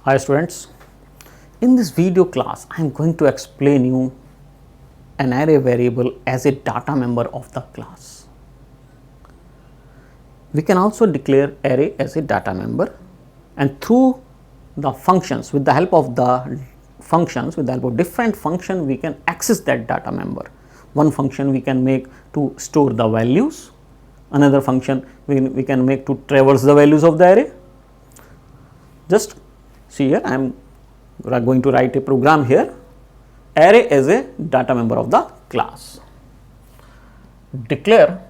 Hi students, in this video class I am going to explain you an array variable as a data member of the class. We can also declare array as a data member, and through the functions, with the help of different function, we can access that data member. One function we can make to store the values, another function we can make to traverse the values of the array. Just see here, I am going to write a program here, array as a data member of the class. Declare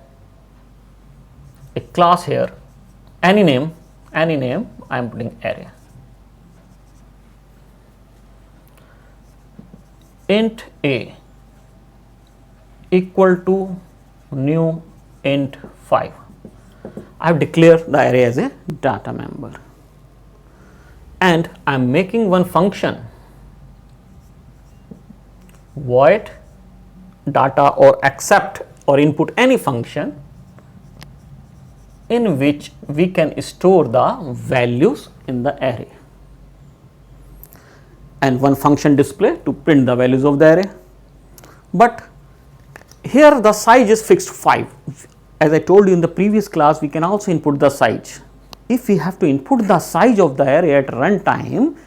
a class here, any name I am putting array. Int a equal to new int 5. I have declared the array as a data member, and I am making one function void data or accept or input any function in which we can store the values in the array, and one function display to print the values of the array. But here the size is fixed 5. As I told you in the previous class, we can also input the size. If we have to input the size of the array at runtime,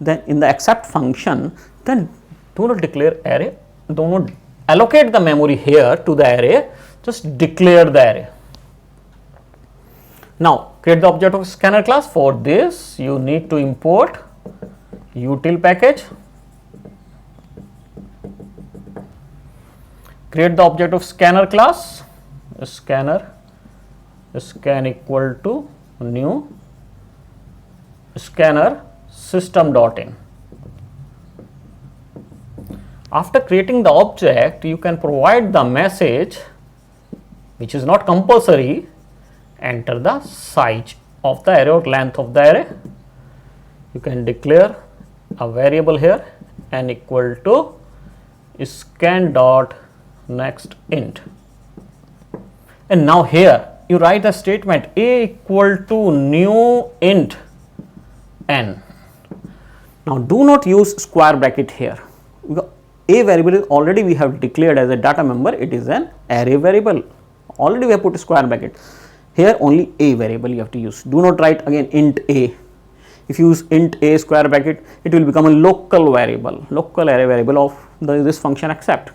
then in the accept function, then do not declare array, do not allocate the memory here to the array, just declare the array. Now create the object of scanner class. For this you need to import util package, create the object of scanner class, scanner scan equal to new scanner system.in. After creating the object, you can provide the message, which is not compulsory. Enter the size of the array or length of the array. You can declare a variable here, n equal to scan dot next int, and now here you write the statement a equal to new int n. Now do not use square bracket here, because a variable is already we have declared as a data member, it is an array variable, already we have put a square bracket. Here only a variable you have to use. Do not write again int a. If you use int a square bracket, it will become a local variable, local array variable of this function accept.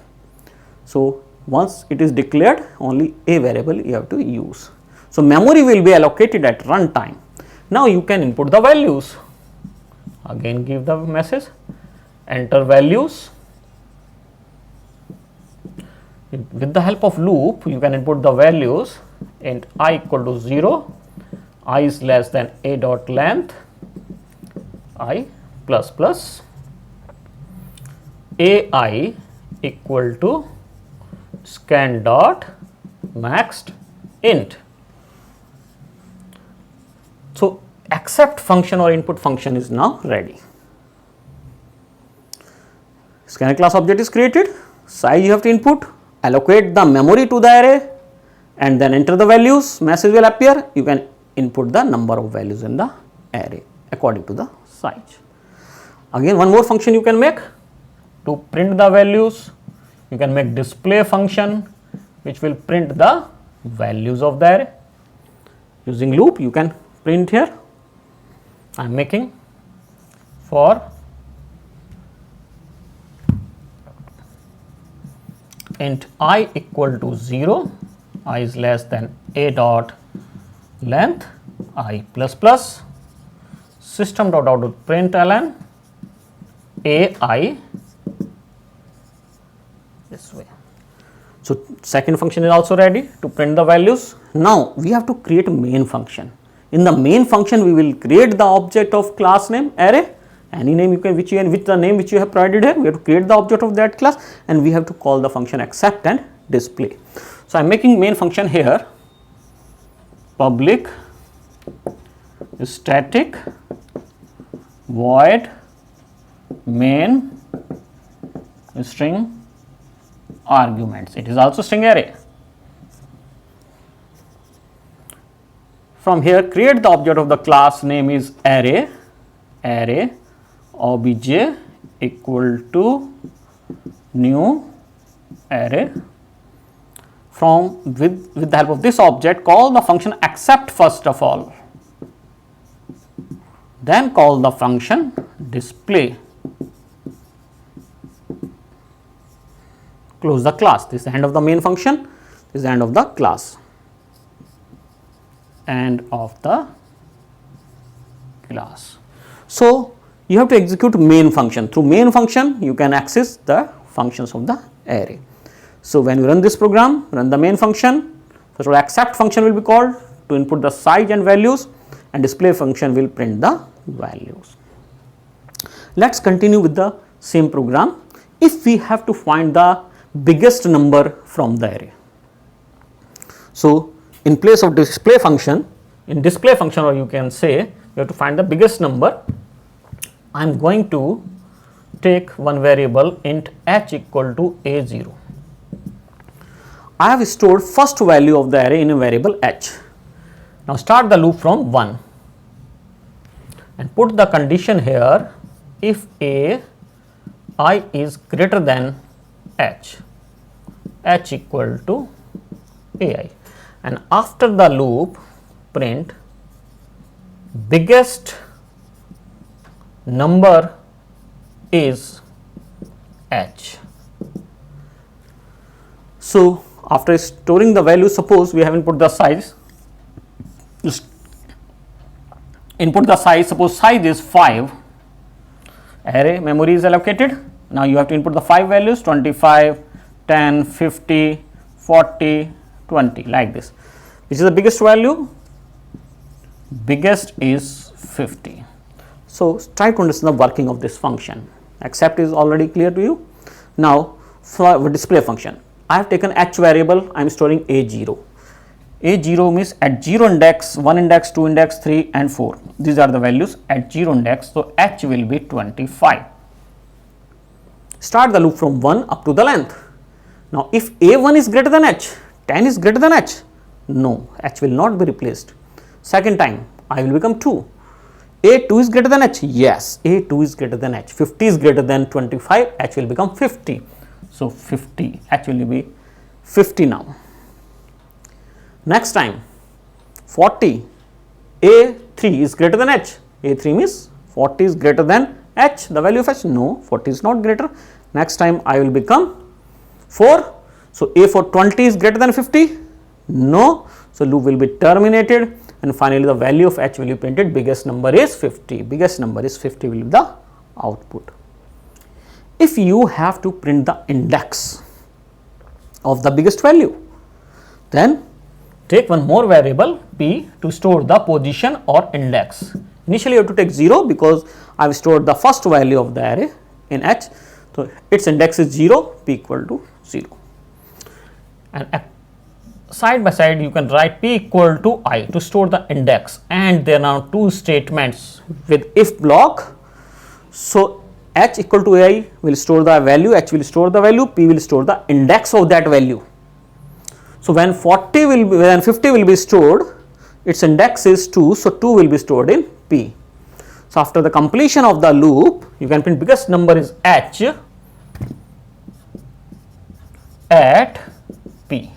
So once it is declared, only a variable you have to use. So memory will be allocated at runtime. Now you can input the values. Again give the message, enter values. With the help of loop, you can input the values. Int I equal to 0, I is less than a dot length, I plus plus, ai equal to scan dot next int. So accept function or input function is now ready. Scanner class object is created, size you have to input, allocate the memory to the array, and then enter the values. Message will appear. You can input the number of values in the array according to the size. Again one more function you can make to print the values. You can make display function which will print the values of the array. Using loop you can print here. I am making for int I equal to 0, I is less than a dot length, I plus plus, system dot out of println ai this way. So second function is also ready to print the values. Now we have to create a main function. In the main function we will create the object of class name array, any name you can with the name which you have provided here. We have to create the object of that class, and we have to call the function accept and display. So I am making main function here, public static void main string arguments. It is also string array. From here create the object of the class name is array, array obj equal to new array. From with the help of this object, call the function accept first of all, then call the function display. Close the class. This is the end of the main function, this is the end of the class, end of the class. So, you have to execute main function. Through main function, you can access the functions of the array. So, when you run this program, run the main function, first of all accept function will be called to input the size and values, and display function will print the values. Let us continue with the same program. If we have to find the biggest number from the array. So, in place of display function, in display function, or you can say you have to find the biggest number, I am going to take one variable int h equal to a0. I have stored first value of the array in a variable h. Now start the loop from 1 and put the condition here, if I is greater than h equal to ai, and after the loop print biggest number is h. So, after storing the value, suppose we have input the size, suppose size is 5, array memory is allocated. Now you have to input the 5 values 25, 10, 50, 40, 20 like this. Which is the biggest value? Biggest is 50. So, try to understand the working of this function. Accept is already clear to you. Now, for display function, I have taken h variable, I am storing a0. A0 means at 0 index, 1 index, 2 index, 3 and 4. These are the values at 0 index. So, h will be 25. Start the loop from 1 up to the length. Now, if a1 is greater than h, 10 is greater than h, no, h will not be replaced. Second time, I will become 2. A2 is greater than h, yes, A2 is greater than h. 50 is greater than 25, h will become 50. So, 50, h will be 50 now. Next time, 40, A3 is greater than h, A3 means 40 is greater than h, the value of h, no, 40 is not greater. Next time I will become 4, so A4 20 is greater than 50, no, so loop will be terminated, and finally the value of h will be printed, biggest number is 50, biggest number is 50 will be the output. If you have to print the index of the biggest value, then take one more variable p to store the position or index. Initially you have to take 0 because I have stored the first value of the array in h, so its index is 0, p equal to 0. And side by side you can write p equal to I to store the index, and there are two statements with if block. So, h equal to ai will store the value, h will store the value, p will store the index of that value. So, when 50 will be stored, its index is 2, so 2 will be stored in p. So, after the completion of the loop, you can print biggest number is h at p.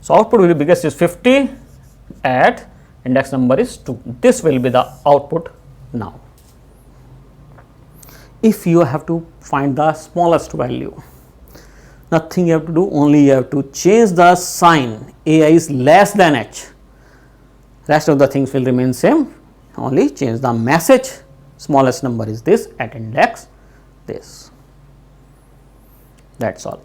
So, output will be biggest is 50 at index number is 2. This will be the output now. If you have to find the smallest value, nothing you have to do, only you have to change the sign, ai is less than h, rest of the things will remain same, only change the message, smallest number is this at index this, that is all.